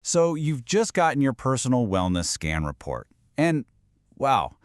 So you've just gotten your personal wellness scan report. And wow,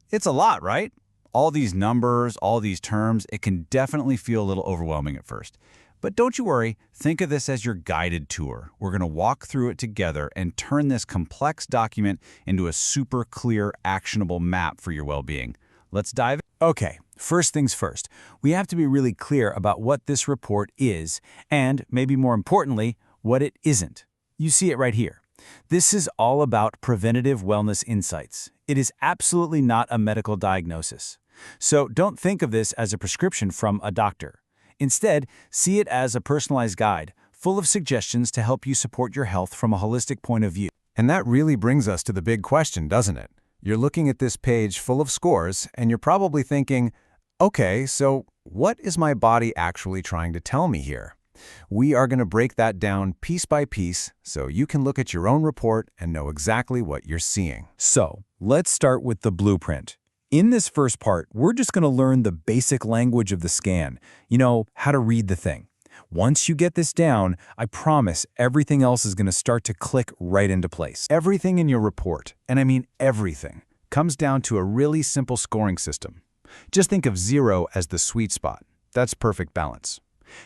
it's a lot, right? All these numbers, all these terms, it can definitely feel a little overwhelming at first. But don't you worry, think of this as your guided tour. We're going to walk through it together and turn this complex document into a super clear, actionable map for your well-being. Let's dive in. Okay, first things first. We have to be really clear about what this report is, and maybe more importantly, what it isn't. You see it right here. This is all about preventative wellness insights. It is absolutely not a medical diagnosis. So don't think of this as a prescription from a doctor. Instead, see it as a personalized guide, full of suggestions to help you support your health from a holistic point of view. And that really brings us to the big question, doesn't it? You're looking at this page full of scores, and you're probably thinking, okay, so what is my body actually trying to tell me here? We are going to break that down piece by piece so you can look at your own report and know exactly what you're seeing. So, let's start with the blueprint. In this first part, we're just going to learn the basic language of the scan, how to read the thing. Once you get this down, I promise everything else is going to start to click right into place. Everything in your report, and I mean everything, comes down to a really simple scoring system. Just think of 0 as the sweet spot. That's perfect balance.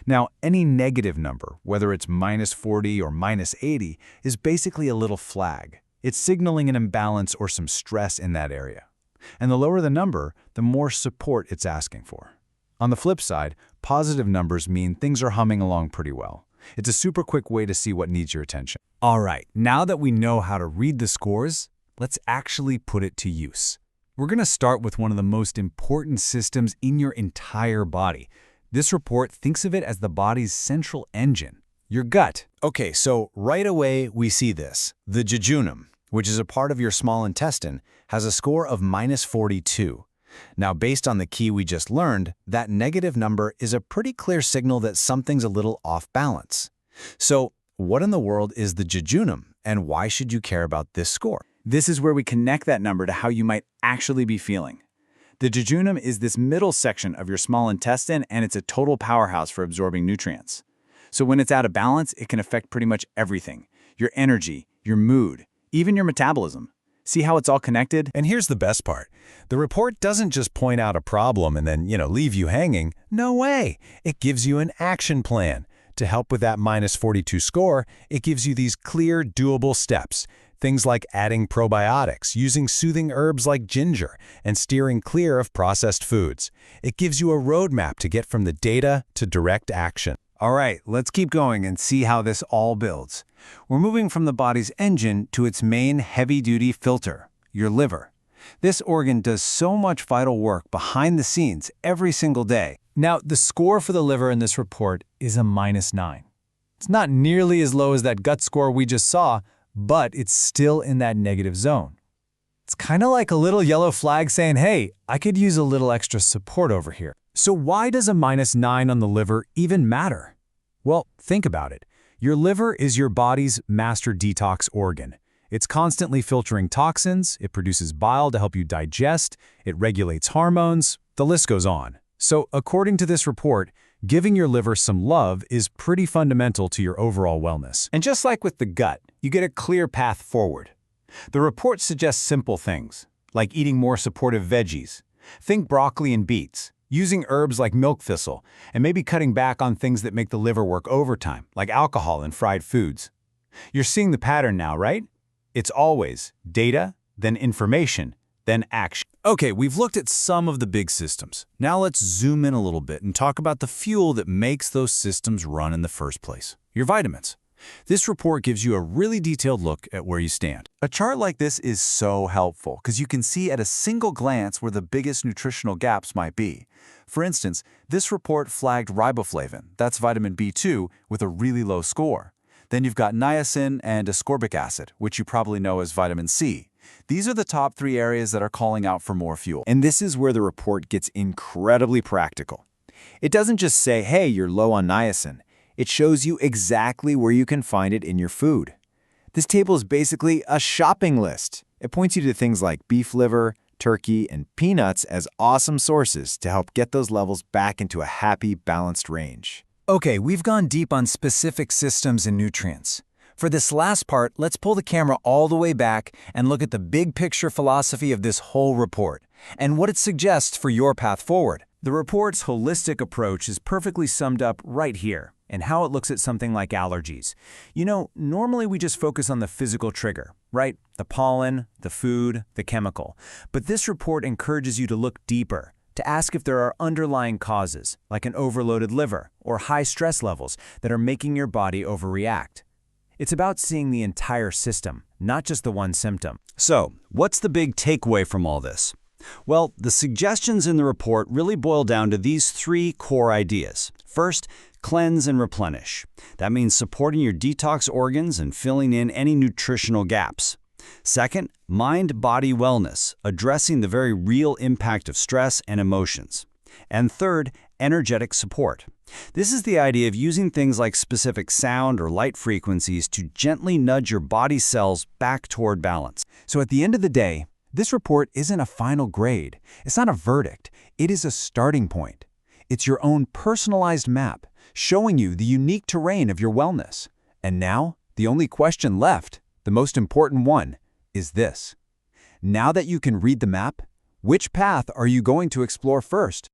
Now, any negative number, whether it's -40 or -80, is basically a little flag. It's signaling an imbalance or some stress in that area. And the lower the number, the more support it's asking for. On the flip side, positive numbers mean things are humming along pretty well. It's a super quick way to see what needs your attention. All right, now that we know how to read the scores, let's actually put it to use. We're going to start with one of the most important systems in your entire body. This report thinks of it as the body's central engine, your gut. Okay, so right away we see this. The jejunum, which is a part of your small intestine, has a score of -42. Now, based on the key we just learned, that negative number is a pretty clear signal that something's a little off balance. So, what in the world is the jejunum, and why should you care about this score? This is where we connect that number to how you might actually be feeling. The jejunum is this middle section of your small intestine, and it's a total powerhouse for absorbing nutrients. So when it's out of balance, it can affect pretty much everything. Your energy, your mood, even your metabolism. See how it's all connected? And here's the best part. The report doesn't just point out a problem and then, leave you hanging. No way. It gives you an action plan. To help with that -42 score, it gives you these clear, doable steps. Things like adding probiotics, using soothing herbs like ginger, and steering clear of processed foods. It gives you a roadmap to get from the data to direct action. All right, let's keep going and see how this all builds. We're moving from the body's engine to its main heavy-duty filter, your liver. This organ does so much vital work behind the scenes every single day. Now, the score for the liver in this report is a -9. It's not nearly as low as that gut score we just saw, but it's still in that negative zone. It's kind of like a little yellow flag saying, hey, I could use a little extra support over here. So why does a -9 on the liver even matter? Well, think about it. Your liver is your body's master detox organ. It's constantly filtering toxins, it produces bile to help you digest, it regulates hormones, the list goes on. So according to this report, giving your liver some love is pretty fundamental to your overall wellness. And just like with the gut, you get a clear path forward. The report suggests simple things, like eating more supportive veggies. Think broccoli and beets, using herbs like milk thistle, and maybe cutting back on things that make the liver work overtime, like alcohol and fried foods. You're seeing the pattern now, right? It's always data, then information, then action. Okay, we've looked at some of the big systems. Now let's zoom in a little bit and talk about the fuel that makes those systems run in the first place, your vitamins. This report gives you a really detailed look at where you stand. A chart like this is so helpful because you can see at a single glance where the biggest nutritional gaps might be. For instance, this report flagged riboflavin, that's vitamin B2, with a really low score. Then you've got niacin and ascorbic acid, which you probably know as vitamin C. These are the top 3 areas that are calling out for more fuel. And this is where the report gets incredibly practical. It doesn't just say, hey, you're low on niacin. It shows you exactly where you can find it in your food. This table is basically a shopping list. It points you to things like beef liver, turkey, and peanuts as awesome sources to help get those levels back into a happy, balanced range. Okay, we've gone deep on specific systems and nutrients. For this last part, let's pull the camera all the way back and look at the big picture philosophy of this whole report and what it suggests for your path forward. The report's holistic approach is perfectly summed up right here, and how it looks at something like allergies. Normally we just focus on the physical trigger, right? The pollen, the food, the chemical. But this report encourages you to look deeper, to ask if there are underlying causes, like an overloaded liver or high stress levels that are making your body overreact. It's about seeing the entire system, not just the one symptom. So, what's the big takeaway from all this? Well, the suggestions in the report really boil down to these 3 core ideas. First, cleanse and replenish. That means supporting your detox organs and filling in any nutritional gaps. Second, mind-body wellness, addressing the very real impact of stress and emotions. And third, energetic support. This is the idea of using things like specific sound or light frequencies to gently nudge your body cells back toward balance. So at the end of the day, this report isn't a final grade. It's not a verdict. It is a starting point. It's your own personalized map, showing you the unique terrain of your wellness. And now, the only question left, the most important one, is this. Now that you can read the map, which path are you going to explore first?